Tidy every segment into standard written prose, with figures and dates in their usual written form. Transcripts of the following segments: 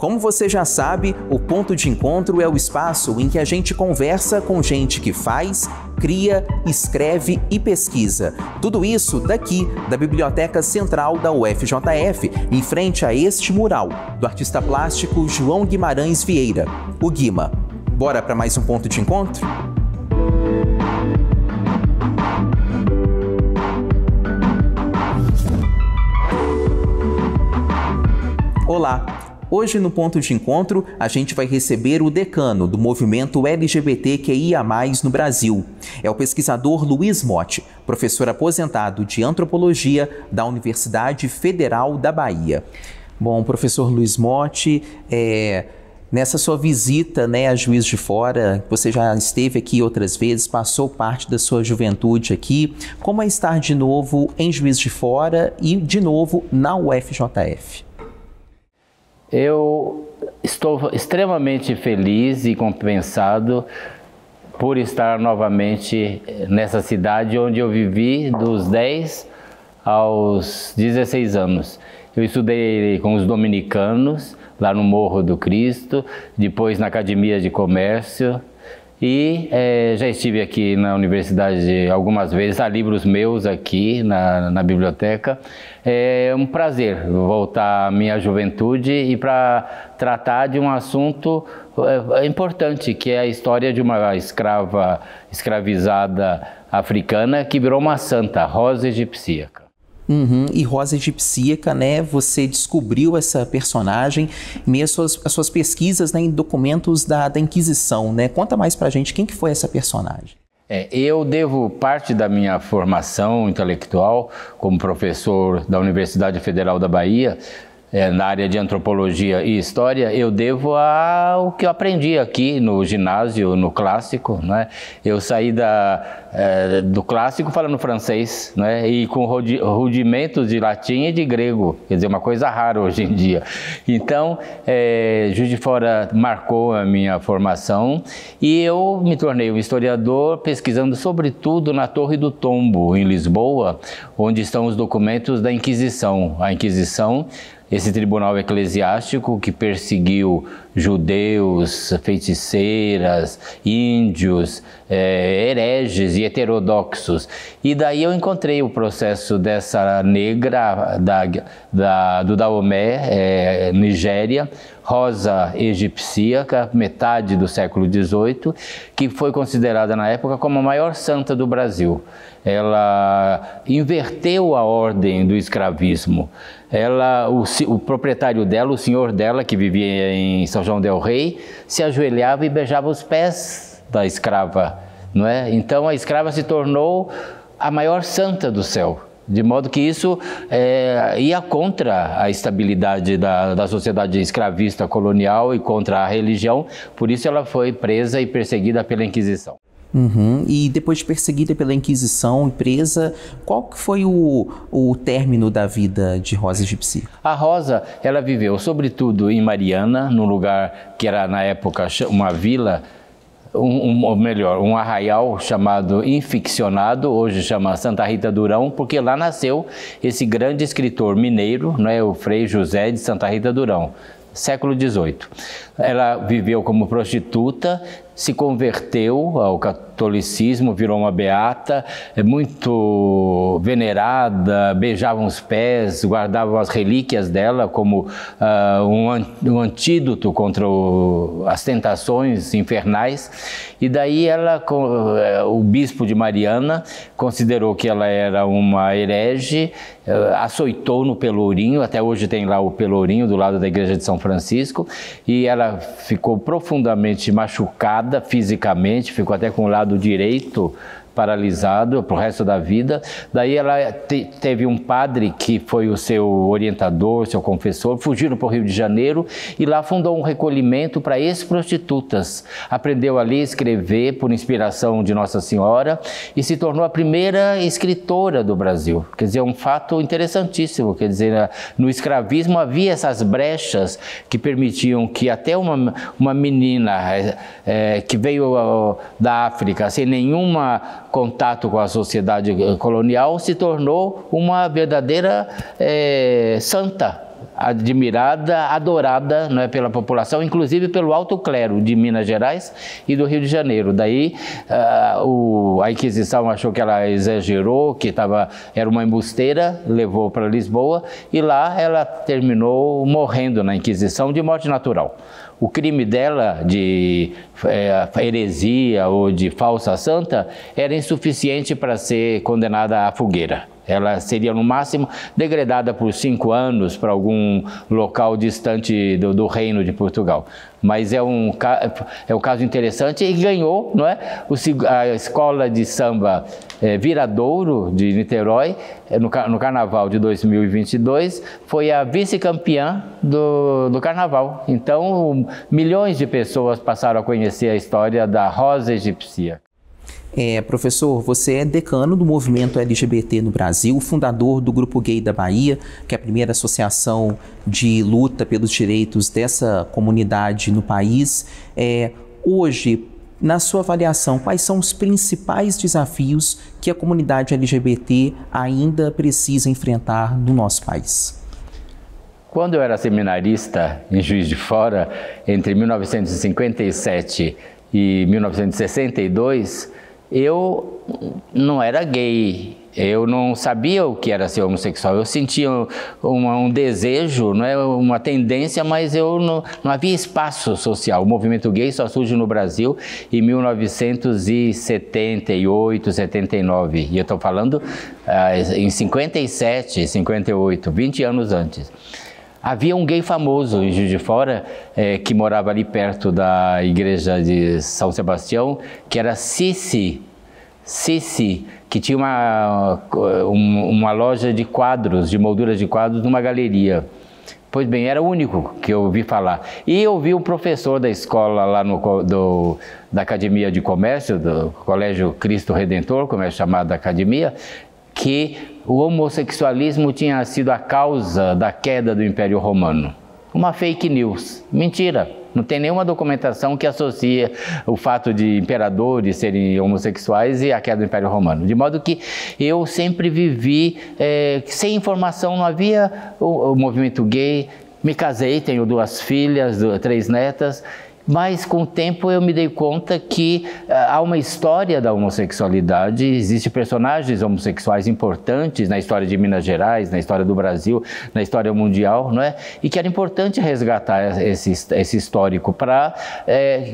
Como você já sabe, o Ponto de Encontro é o espaço em que a gente conversa com gente que faz, cria, escreve e pesquisa. Tudo isso daqui, da Biblioteca Central da UFJF, em frente a este mural, do artista plástico João Guimarães Vieira, o Guima. Bora para mais um Ponto de Encontro? Olá! Hoje no Ponto de Encontro a gente vai receber o decano do movimento LGBTQIA+, no Brasil. É o pesquisador Luiz Motti, professor aposentado de Antropologia da Universidade Federal da Bahia. Bom, professor Luiz Motti, nessa sua visita, a Juiz de Fora, você já esteve aqui outras vezes, passou parte da sua juventude aqui. Como é estar de novo em Juiz de Fora e de novo na UFJF? Eu estou extremamente feliz e compensado por estar novamente nessa cidade onde eu vivi dos 10 aos 16 anos. Eu estudei com os dominicanos, lá no Morro do Cristo, depois na Academia de Comércio e já estive aqui na universidade algumas vezes, há livros meus aqui na biblioteca. É um prazer voltar à minha juventude e para tratar de um assunto importante, que é a história de uma escravizada africana que virou uma santa, Rosa Egipsíaca. E Rosa Egipsíaca, você descobriu essa personagem em meio às suas pesquisas, em documentos da Inquisição, Conta mais pra gente quem que foi essa personagem. Eu devo parte da minha formação intelectual como professor da Universidade Federal da Bahia, na área de Antropologia e História, eu devo ao que eu aprendi aqui no ginásio, no clássico, Eu saí do clássico falando francês, E com rudimentos de latim e de grego, quer dizer, uma coisa rara hoje em dia. Então, Juiz de Fora marcou a minha formação e eu me tornei um historiador pesquisando sobretudo na Torre do Tombo, em Lisboa, onde estão os documentos da Inquisição. A Inquisição, esse tribunal eclesiástico que perseguiu judeus, feiticeiras, índios, hereges e heterodoxos. E daí eu encontrei o processo dessa negra do Daomé, Nigéria, Rosa Egipsíaca, metade do século XVIII, que foi considerada na época como a maior santa do Brasil. Ela inverteu a ordem do escravismo. O proprietário dela, o senhor dela, que vivia em São João del Rei, se ajoelhava e beijava os pés da escrava, Então a escrava se tornou a maior santa do céu, de modo que isso ia contra a estabilidade da sociedade escravista colonial e contra a religião, por isso ela foi presa e perseguida pela Inquisição. E depois de perseguida pela Inquisição e presa, qual que foi o término da vida de Rosa Egipsíaca? A Rosa, ela viveu sobretudo em Mariana, num lugar que era na época uma vila, ou melhor, um arraial chamado Inficcionado, hoje chama Santa Rita Durão, porque lá nasceu esse grande escritor mineiro, o Frei José de Santa Rita Durão, século XVIII. Ela viveu como prostituta, se converteu ao catolicismo, virou uma beata, muito venerada, beijava os pés, guardava as relíquias dela como um antídoto contra as tentações infernais. E daí o bispo de Mariana considerou que ela era uma herege, açoitou no Pelourinho, até hoje tem lá o Pelourinho do lado da igreja de São Francisco, e ela ficou profundamente machucada fisicamente, ficou até com o lado direito paralisado para o resto da vida. Daí ela teve um padre que foi o seu orientador, seu confessor, fugiram para o Rio de Janeiro e lá fundou um recolhimento para ex-prostitutas. Aprendeu ali a escrever por inspiração de Nossa Senhora e se tornou a primeira escritora do Brasil. Quer dizer, é um fato interessantíssimo. Quer dizer, no escravismo havia essas brechas que permitiam que até uma menina que veio da África sem nenhuma contato com a sociedade colonial se tornou uma verdadeira santa. admirada, adorada, não é, pela população, inclusive pelo alto clero de Minas Gerais e do Rio de Janeiro. Daí a Inquisição achou que ela exagerou, que era uma embusteira, levou para Lisboa e lá ela terminou morrendo na Inquisição de morte natural. O crime dela de heresia ou de falsa santa era insuficiente para ser condenada à fogueira. Ela seria, no máximo, degradada por 5 anos para algum local distante do Reino de Portugal. Mas é um caso interessante e ganhou, não é? A escola de samba Viradouro, de Niterói, no Carnaval de 2022, foi a vice-campeã do Carnaval. Então, milhões de pessoas passaram a conhecer a história da Rosa Egípcia. Professor, você é decano do movimento LGBT no Brasil, fundador do Grupo Gay da Bahia, que é a primeira associação de luta pelos direitos dessa comunidade no país. Hoje, na sua avaliação, quais são os principais desafios que a comunidade LGBT ainda precisa enfrentar no nosso país? Quando eu era seminarista em Juiz de Fora, entre 1957 e 1962, eu não era gay, eu não sabia o que era ser homossexual, eu sentia um desejo, não é, uma tendência, mas eu não havia espaço social. O movimento gay só surge no Brasil em 1978, 79, e eu estou falando em 57, 58, 20 anos antes. Havia um gay famoso em Juiz de Fora, que morava ali perto da igreja de São Sebastião, que era Cici, que tinha uma loja de quadros, de molduras de quadros, numa galeria. Pois bem, era o único que eu ouvi falar. E eu vi um professor da escola lá da Academia de Comércio, do Colégio Cristo Redentor, como é chamada a academia, que o homossexualismo tinha sido a causa da queda do Império Romano. Uma fake news. Mentira. Não tem nenhuma documentação que associe o fato de imperadores serem homossexuais e a queda do Império Romano. De modo que eu sempre vivi sem informação, não havia o movimento gay. Me casei, tenho 2 filhas, 3 netas. Mas com o tempo eu me dei conta que há uma história da homossexualidade, existem personagens homossexuais importantes na história de Minas Gerais, na história do Brasil, na história mundial, não é? E que era importante resgatar esse histórico para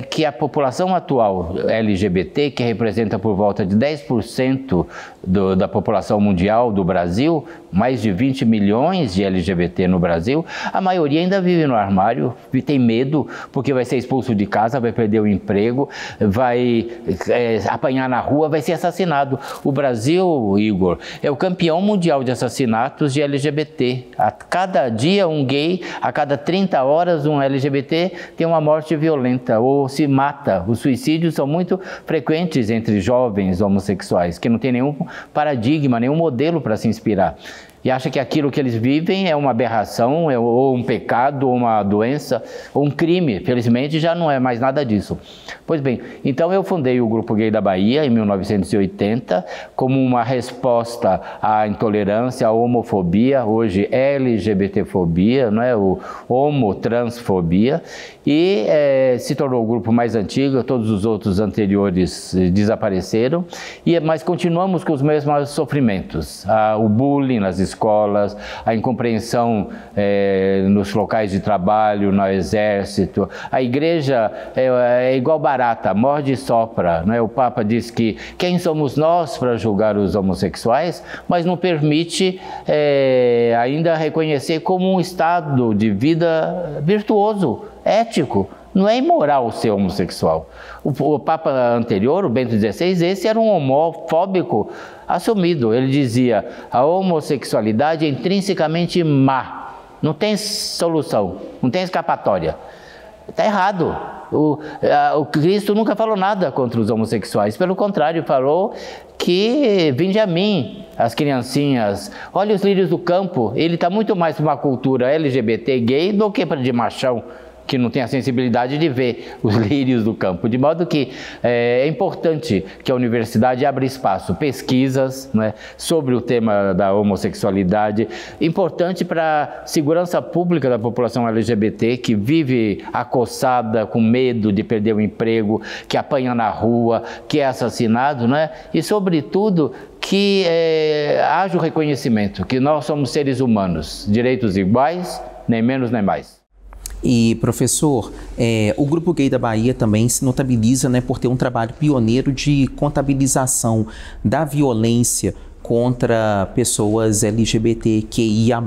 que a população atual LGBT, que representa por volta de 10% da população mundial do Brasil, mais de 20 milhões de LGBT no Brasil, a maioria ainda vive no armário, tem medo porque vai ser expulso de casa, vai perder o emprego, vai apanhar na rua, vai ser assassinado. O Brasil, Igor, é o campeão mundial de assassinatos de LGBT. A cada dia um gay, a cada 30 horas um LGBT tem uma morte violenta ou se mata. Os suicídios são muito frequentes entre jovens homossexuais, que não tem nenhum paradigma, nenhum modelo para se inspirar. E acha que aquilo que eles vivem é uma aberração, ou um pecado, ou uma doença, ou um crime. Felizmente já não é mais nada disso. Pois bem, então eu fundei o Grupo Gay da Bahia em 1980 como uma resposta à intolerância, à homofobia, hoje LGBTfobia, não é? O homotransfobia, e se tornou o grupo mais antigo, todos os outros anteriores desapareceram, mas continuamos com os mesmos sofrimentos, o bullying nas escolas, a incompreensão nos locais de trabalho, no exército. A igreja é igual barata, morde e sopra, não é? O Papa diz que quem somos nós para julgar os homossexuais, mas não permite ainda reconhecer como um estado de vida virtuoso, ético. Não é imoral ser homossexual. O Papa anterior, o Bento XVI, esse era um homofóbico assumido. Ele dizia: a homossexualidade é intrinsecamente má, não tem solução, não tem escapatória. Está errado. O Cristo nunca falou nada contra os homossexuais, pelo contrário, falou que vinde a mim, as criancinhas, olha os lírios do campo. Ele está muito mais para uma cultura LGBT gay do que para de machão, que não tem a sensibilidade de ver os lírios do campo. De modo que é importante que a universidade abra espaço, pesquisas, né, sobre o tema da homossexualidade, importante para a segurança pública da população LGBT que vive acossada, com medo de perder o emprego, que apanha na rua, que é assassinado, né? E, sobretudo, que haja o reconhecimento que nós somos seres humanos, direitos iguais, nem menos nem mais. E, professor, o Grupo Gay da Bahia também se notabiliza, né, por ter um trabalho pioneiro de contabilização da violência contra pessoas LGBTQIA+,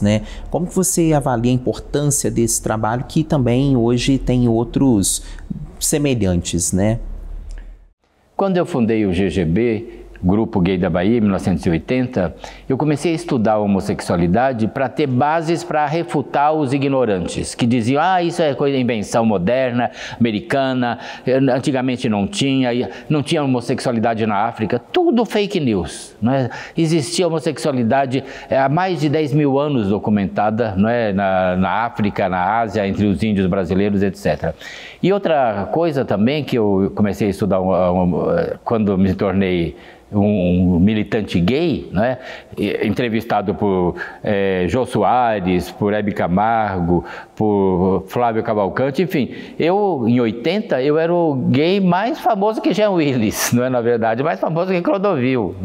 né? Como que você avalia a importância desse trabalho que também hoje tem outros semelhantes, né? Quando eu fundei o GGB, Grupo Gay da Bahia, em 1980, eu comecei a estudar a homossexualidade para ter bases para refutar os ignorantes, que diziam, isso é coisa de invenção moderna, americana, antigamente não tinha homossexualidade na África, tudo fake news, não é? Existia homossexualidade há mais de 10 mil anos documentada, não é? na África, na Ásia, entre os índios brasileiros, etc. E outra coisa também que eu comecei a estudar quando me tornei um militante gay, né? Entrevistado por Jô Soares, por Hebe Camargo, por Flávio Cavalcante, enfim, em 80, eu era o gay mais famoso que Jean Willis, não é, na verdade, mais famoso que Clodovil.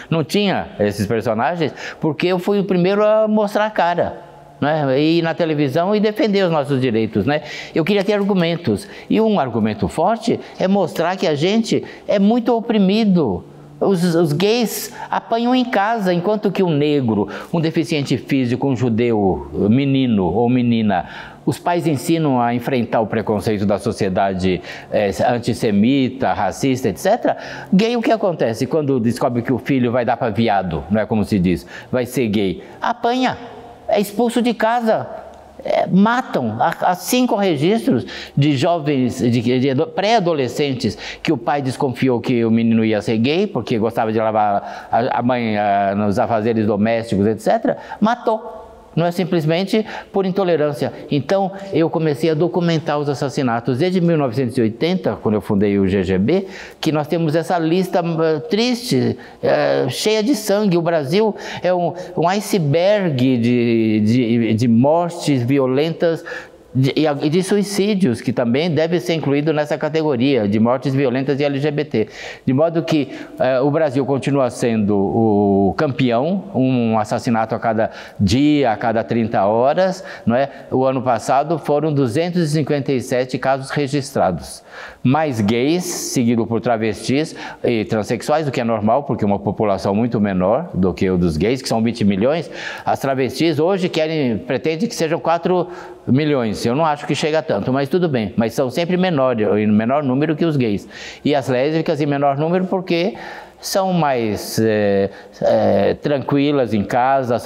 Não tinha esses personagens, porque eu fui o primeiro a mostrar a cara, né? Ir na televisão e defender os nossos direitos, né? Eu queria ter argumentos, e um argumento forte é mostrar que a gente é muito oprimido. Os gays apanham em casa, enquanto que um negro, um deficiente físico, um judeu, menino ou menina, os pais ensinam a enfrentar o preconceito da sociedade antissemita, racista, etc. Gay, o que acontece quando descobre que o filho vai dar para viado, não é como se diz, vai ser gay? Apanha, é expulso de casa. Matam. Há 5 registros de jovens, de pré-adolescentes, que o pai desconfiou que o menino ia ser gay, porque gostava de lavar a mãe nos afazeres domésticos, etc. Matou. Não é simplesmente por intolerância. Então, eu comecei a documentar os assassinatos desde 1980, quando eu fundei o GGB, que nós temos essa lista triste, cheia de sangue. O Brasil é um iceberg de mortes violentas e de suicídios, que também deve ser incluído nessa categoria, de mortes violentas de LGBT. De modo que o Brasil continua sendo o campeão, um assassinato a cada dia, a cada 30 horas, não é? O ano passado foram 257 casos registrados. Mais gays, seguido por travestis e transexuais, o que é normal, porque é uma população muito menor do que o dos gays, que são 20 milhões. As travestis hoje pretendem que sejam 4 milhões. Eu não acho que chega a tanto, mas tudo bem. Mas são sempre em menor número que os gays. E as lésbicas em menor número porque são mais tranquilas em casa,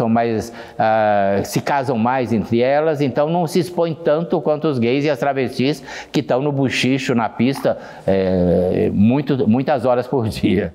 se casam mais entre elas, então não se expõem tanto quanto os gays e as travestis que estão no buchicho, na pista, muitas horas por dia.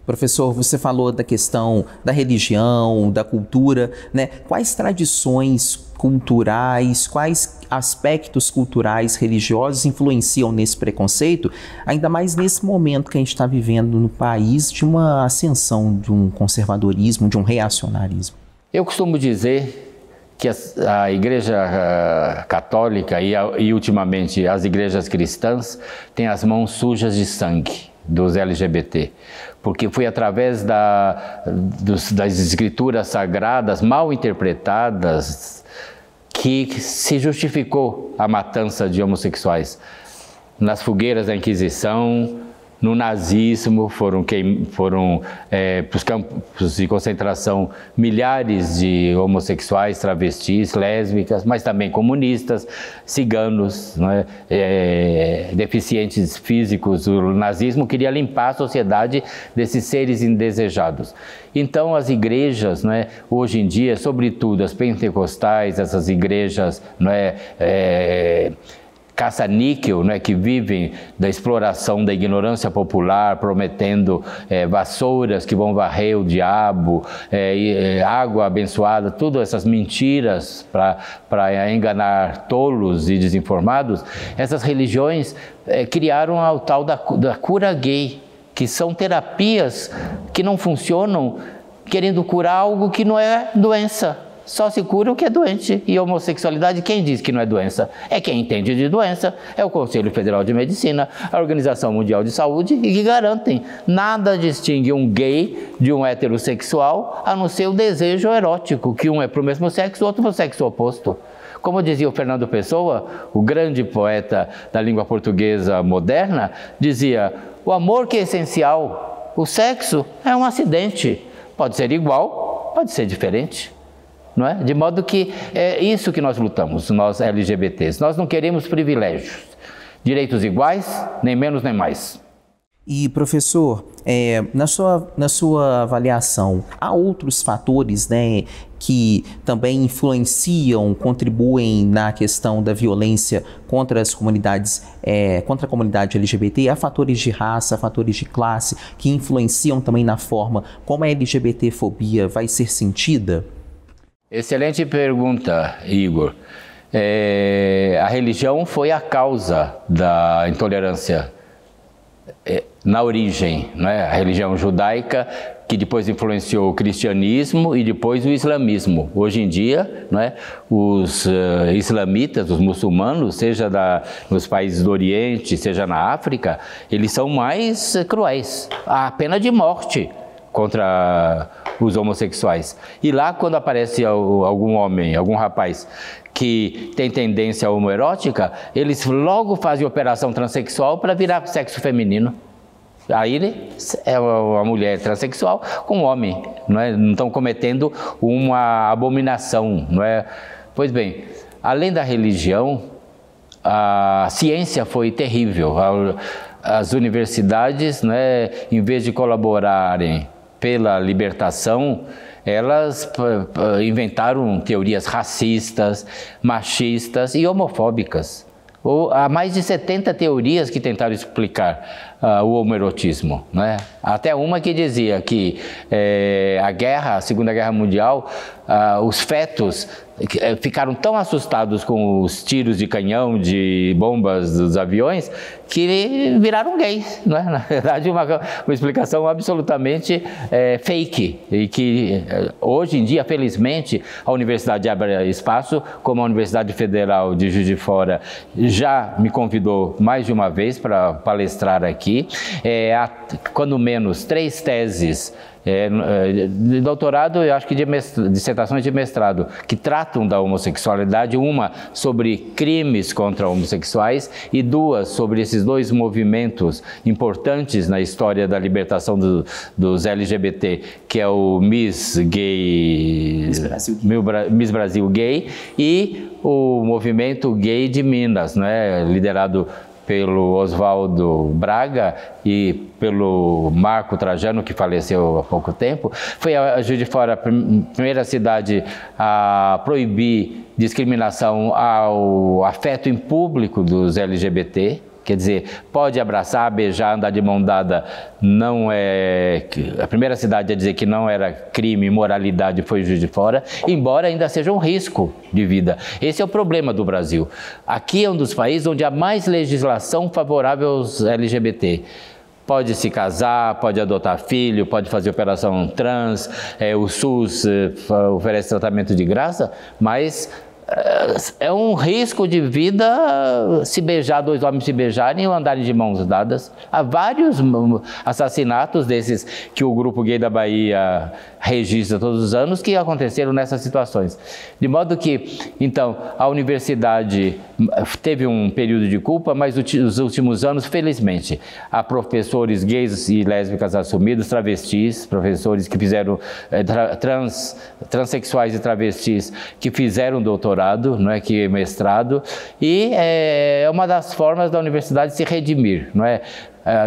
Professor, você falou da questão da religião, da cultura, né? Quais tradições culturais, quais aspectos culturais, religiosos influenciam nesse preconceito, ainda mais nesse momento que a gente está vivendo no país de uma ascensão de um conservadorismo, de um reacionarismo? Eu costumo dizer que a Igreja Católica e ultimamente as igrejas cristãs têm as mãos sujas de sangue dos LGBT, porque foi através das escrituras sagradas mal interpretadas que se justificou a matança de homossexuais. Nas fogueiras da Inquisição, no nazismo, foram para os campos de concentração milhares de homossexuais, travestis, lésbicas, mas também comunistas, ciganos, não é? Deficientes físicos. O nazismo queria limpar a sociedade desses seres indesejados. Então as igrejas, não é, hoje em dia, sobretudo as pentecostais, essas igrejas, não é, caça-níquel, né, que vivem da exploração da ignorância popular, prometendo vassouras que vão varrer o diabo, água abençoada, todas essas mentiras para enganar tolos e desinformados. Essas religiões criaram o tal da cura gay, que são terapias que não funcionam querendo curar algo que não é doença. Só se cura o que é doente. E a homossexualidade, quem diz que não é doença? É quem entende de doença, é o Conselho Federal de Medicina, a Organização Mundial de Saúde, e que garantem. Nada distingue um gay de um heterossexual, a não ser o desejo erótico, que um é para o mesmo sexo, o outro para o sexo oposto. Como dizia o Fernando Pessoa, o grande poeta da língua portuguesa moderna, dizia: o amor que é essencial, o sexo é um acidente. Pode ser igual, pode ser diferente. Não é? De modo que é isso que nós lutamos, nós LGBTs. Nós não queremos privilégios, direitos iguais, nem menos nem mais. E, professor, na sua avaliação, há outros fatores, né, que também influenciam, contribuem na questão da violência contra as comunidades, contra a comunidade LGBT? Há fatores de raça, fatores de classe, que influenciam também na forma como a LGBTfobia vai ser sentida? Excelente pergunta, Igor. A religião foi a causa da intolerância na origem, né? A religião judaica, que depois influenciou o cristianismo e depois o islamismo. Hoje em dia, né, os islamitas, os muçulmanos, seja nos países do Oriente, seja na África, eles são mais cruéis. Há pena de morte contra os homossexuais. E lá, quando aparece algum homem, algum rapaz que tem tendência homoerótica, eles logo fazem operação transexual para virar sexo feminino. Aí ele é uma mulher transexual com um homem, não é? Não estão cometendo uma abominação, não é? Pois bem, além da religião, a ciência foi terrível. As universidades, não é, em vez de colaborarem pela libertação, elas inventaram teorias racistas, machistas e homofóbicas. Há mais de 70 teorias que tentaram explicar o homoerotismo, né? Até uma que dizia que a Segunda Guerra Mundial, os fetos ficaram tão assustados com os tiros de canhão, de bombas dos aviões, que viraram gays, né? Na verdade, uma explicação absolutamente fake, e que hoje em dia, felizmente, a universidade abre espaço, como a Universidade Federal de Juiz de Fora já me convidou mais de uma vez para palestrar aqui. Há, quando menos, 3 teses de doutorado, eu acho que de dissertações de mestrado, que tratam da homossexualidade, uma sobre crimes contra homossexuais e 2 sobre esses 2 movimentos importantes na história da libertação dos LGBT, que é o Miss Brasil Gay e o movimento gay de Minas, né, liderado pelo Oswaldo Braga e pelo Marco Trajano, que faleceu há pouco tempo. Foi a Juiz de Fora a primeira cidade a proibir discriminação ao afeto em público dos LGBT. Quer dizer, pode abraçar, beijar, andar de mão dada, não é... A primeira cidade a dizer que não era crime, imoralidade, foi Juiz de Fora, embora ainda seja um risco de vida. Esse é o problema do Brasil. Aqui é um dos países onde há mais legislação favorável aos LGBT. Pode se casar, pode adotar filho, pode fazer operação trans, o SUS oferece tratamento de graça, mas é um risco de vida se beijar, 2 homens se beijarem ou andarem de mãos dadas. Há vários assassinatos desses que o Grupo Gay da Bahia registra todos os anos que aconteceram nessas situações. De modo que, então, a universidade teve um período de culpa, mas nos últimos anos, felizmente, há professores gays e lésbicas assumidos, travestis, professores que fizeram transexuais e travestis que fizeram doutorado, não é, que mestrado, e é uma das formas da universidade se redimir, não é?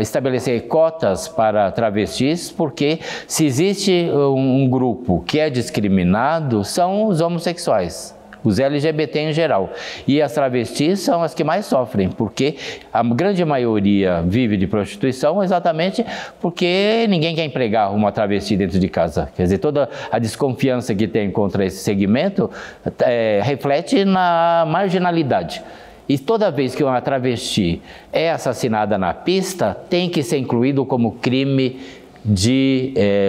Estabelecer cotas para travestis, porque se existe um grupo que é discriminado, são os homossexuais. os LGBT em geral. E as travestis são as que mais sofrem, porque a grande maioria vive de prostituição exatamente porque ninguém quer empregar uma travesti dentro de casa. Quer dizer, toda a desconfiança que tem contra esse segmento reflete na marginalidade. E toda vez que uma travesti é assassinada na pista, tem que ser incluído como crime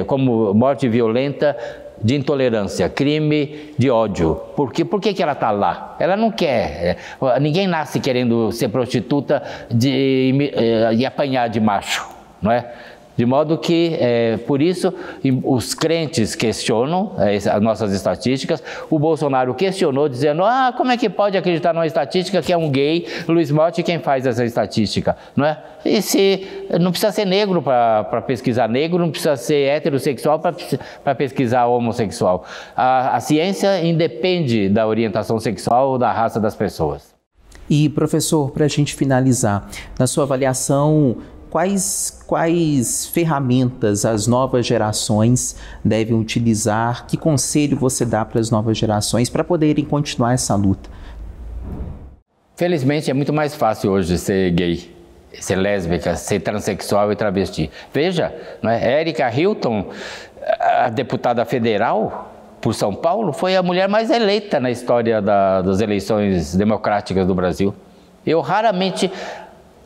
como morte violenta de intolerância, crime de ódio. Por que ela está lá? Ela não quer. Ninguém nasce querendo ser prostituta e apanhar de macho, não é? De modo que, por isso, os crentes questionam as nossas estatísticas. O Bolsonaro questionou, dizendo, como é que pode acreditar numa estatística que é um gay, Luiz Motti, quem faz essa estatística, não é? Não precisa ser negro para pesquisar negro, não precisa ser heterossexual para pesquisar homossexual. A ciência independe da orientação sexual ou da raça das pessoas. E, professor, para a gente finalizar, na sua avaliação, quais ferramentas as novas gerações devem utilizar? Que conselho você dá para as novas gerações para poderem continuar essa luta? Felizmente é muito mais fácil hoje ser gay, ser lésbica, ser transexual e travesti. Veja, Erika Hilton, a deputada federal por São Paulo, foi a mulher mais eleita na história das eleições democráticas do Brasil. Eu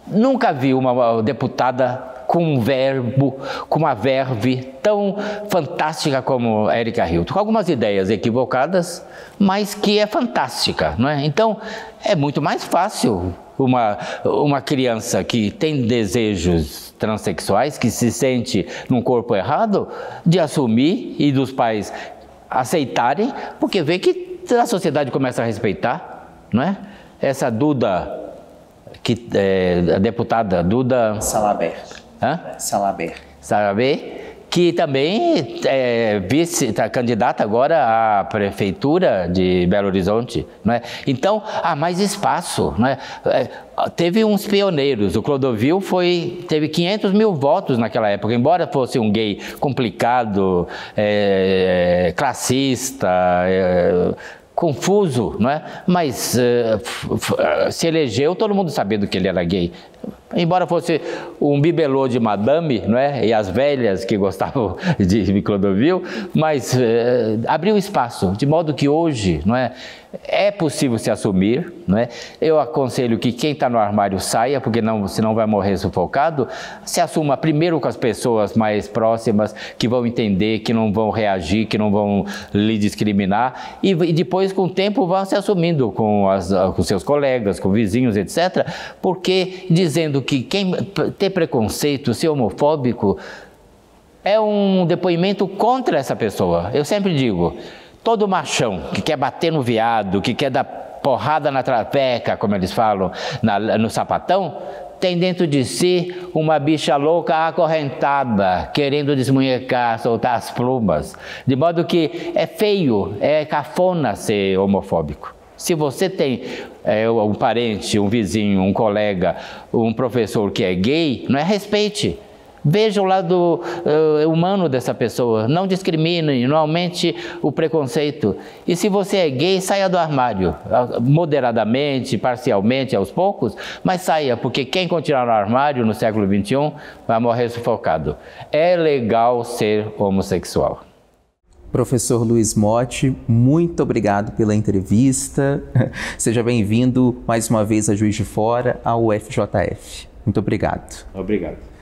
nunca vi uma deputada com um verbo, com uma verve tão fantástica como Erika Hilton, com algumas ideias equivocadas, mas que é fantástica, não é? Então, é muito mais fácil uma criança que tem desejos transexuais, que se sente num corpo errado, de assumir e dos pais aceitarem, porque vê que a sociedade começa a respeitar, não é? Essa Duda, a deputada Duda Salaber. Que também está candidata agora à prefeitura de Belo Horizonte, não é? Então, há mais espaço, não é? Teve uns pioneiros, o Clodovil teve 500 mil votos naquela época, embora fosse um gay complicado, classista, confuso, não é? Mas se elegeu todo mundo sabendo que ele era gay. Embora fosse um bibelô de madame, não é? E as velhas que gostavam de Clodovil, mas abriu espaço, de modo que hoje, não é? É possível se assumir, não é? Eu aconselho que quem está no armário saia, porque senão vai morrer sufocado. Se assuma primeiro com as pessoas mais próximas, que vão entender, que não vão reagir, que não vão lhe discriminar, e depois, com o tempo, vão se assumindo com seus colegas, com vizinhos, etc., porque dizendo que quem tem preconceito, ser homofóbico, é um depoimento contra essa pessoa. Eu sempre digo, todo machão que quer bater no viado, que quer dar porrada na traveca, como eles falam, no sapatão, tem dentro de si uma bicha louca acorrentada, querendo desmunhecar, soltar as plumas. De modo que é feio, é cafona ser homofóbico. Se você tem um parente, um vizinho, um colega, um professor que é gay, não é? Respeite. Veja o lado humano dessa pessoa, não discrimine, não aumente o preconceito. E se você é gay, saia do armário, moderadamente, parcialmente, aos poucos, mas saia, porque quem continuar no armário no século XXI vai morrer sufocado. É legal ser homossexual. Professor Luiz Motti, muito obrigado pela entrevista. Seja bem-vindo mais uma vez a Juiz de Fora, ao UFJF. Muito obrigado. Obrigado.